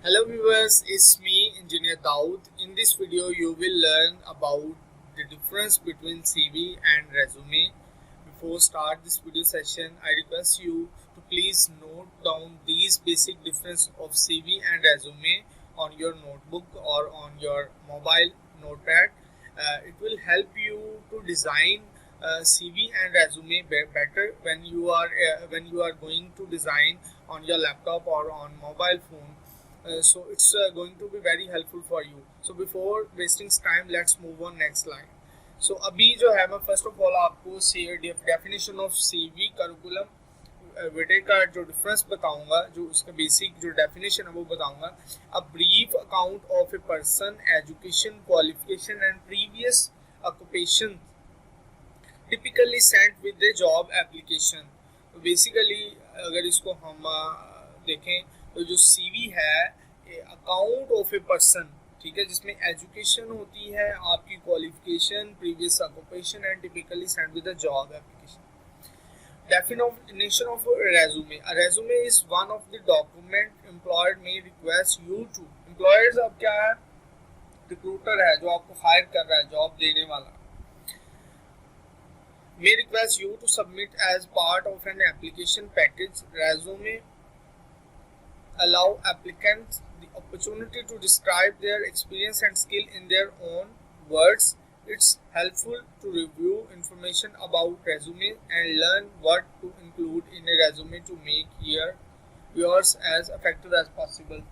Hello viewers, it's me Engineer Daud. In this video you will learn about the difference between CV and resume. Before start this video session, I request you to please note down these basic difference of CV and resume on your notebook or on your mobile notepad. It will help you to design CV and resume better when you are going to design on your laptop or on mobile phone. So it's going to be very helpful for you. So before wasting time, let's move on next slide. So अभी जो है मैं first of all आपको definition of CV curriculum विडे का जो difference बताऊंगा, जो उसका बेसिक जो डेफिनेशन है वो बताऊंगा. A brief account of a person education qualification and previous occupation typically sent with the job application. Basically अगर इसको हम देखें तो जो सीवी है अकाउंट ऑफ ए पर्सन, ठीक है, जिसमें एजुकेशन होती है, आपकी qualification, previous occupation and typically sent with the job application. Definition of a resume. A resume is one of the document employer may request you to. Employers अब क्या है? Recruiter है जो आपको हायर कर रहा है, जॉब देने वाला. May request you to submit as part of an application package. Resume allow applicants the opportunity to describe their experience and skill in their own words. It's helpful to review information about resume and learn what to include in a resume to make yours as effective as possible.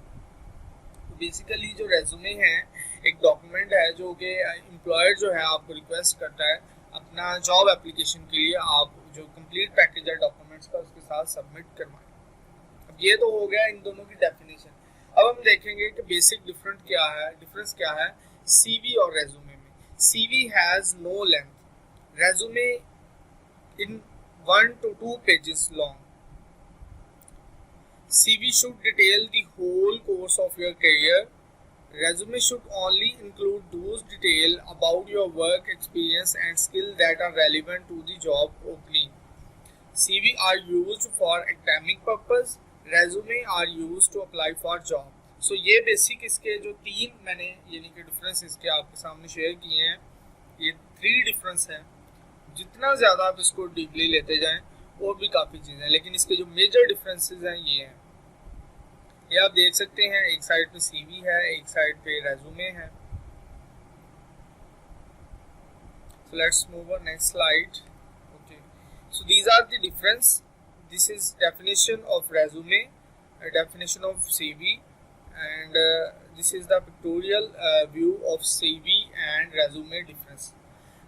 Basically जो resume है एक document है जो कि employer जो है आपको request करता है अपना जॉब एप्लीकेशन के लिए, आप जो कंप्लीट पैकेज है डॉक्यूमेंट्स का उसके साथ सबमिट करवाएं. ये तो हो गया इन दोनों की डेफिनेशन. अब हम देखेंगे कि बेसिक डिफरेंस क्या है सीवी और रेज्यूमे में. CV has no length, resume in 1 to 2 pages long. CV should detail the whole course of your career. Resume should only include those details about your work experience and skill that are relevant to the job opening. CV are used for academic purpose. Resume are use to apply for job. So ये basic इसके जो तीन मैंने यानी कि difference इसके आपके सामने शेयर किए हैं, ये 3 डिफरेंस हैं. जितना ज़्यादा आप इसको डीपली लेते जाएं और भी काफ़ी चीज़ें हैं, लेकिन इसके जो मेजर डिफरेंसेस हैं ये हैं. ये आप देख सकते हैं, एक साइड पे सीवी है, एक साइड पे रेज्यूमे है. So let's move on next slide. Okay, so these are the difference. This is definition of resume, definition of CV, and this is the pictorial view of CV and resume difference.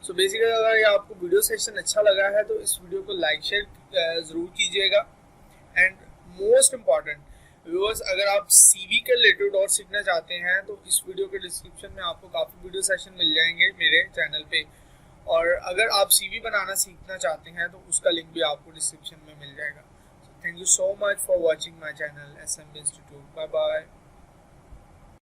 So basically अगर ये आपको video session अच्छा लगा है तो इस video को like share ज़रूर कीजिएगा. एंड मोस्ट इम्पॉर्टेंट व्यूअर्स, अगर आप CV के रिलेटेड और सीखना चाहते हैं तो इस वीडियो के डिस्क्रिप्शन में आपको काफ़ी वीडियो सेशन मिल जाएंगे मेरे चैनल पे. और अगर आप सीवी बनाना सीखना चाहते हैं तो उसका लिंक भी आपको डिस्क्रिप्शन में मिल जाएगा. Thank you so much for watching my channel SMB Institute. Bye bye.